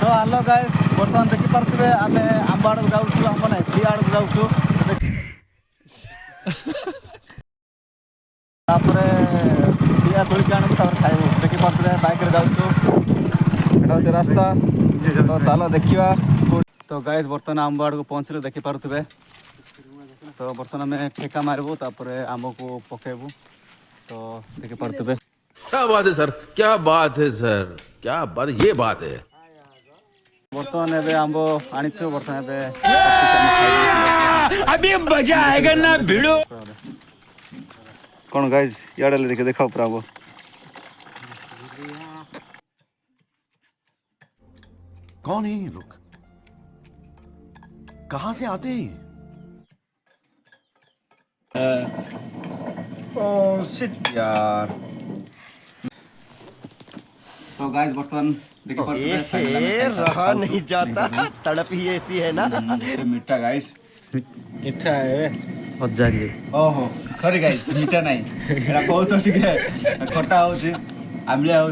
Hello guys बर्तमान देखि पारथिबे आमे आंबा आड़ जाउछु आंबा नै ती आड़ जाउछु तापरे पिया तोली के आनबु तापर खाइबु देखि पारथिबे बाइक रे जाउछु एटा होचे रास्ता तो चलो देखिबा। तो गाइस बर्तमान आंबा आड़ को पहुंचले देखि पारथिबे तो बर्तमान आमे ठेका मारबु तापरे आंबो को पकेबु तो देखि पारथिबे। क्या बात है सर, क्या बात है सर, क्या बात, ये बात है। बर्तमान एबे आंबो आनिछु बर्तमान एबे अभी मजा आएगा ना भिड़ो। कौन गाइस याडे ले देखाओ पूरा आंबो कौन है ये लोग, कहां से आते हैं? ओह शिट यार। तो गाइस बर्तमान देखि पारथिबे रहा नहीं जाता, तड़प ही ऐसी है ना। मीठा गाइस मिठा है मजा के ओहो सॉरी गाइस मीठा नहीं एरा बहुत ठीक है खट्टा होची आमलिया हो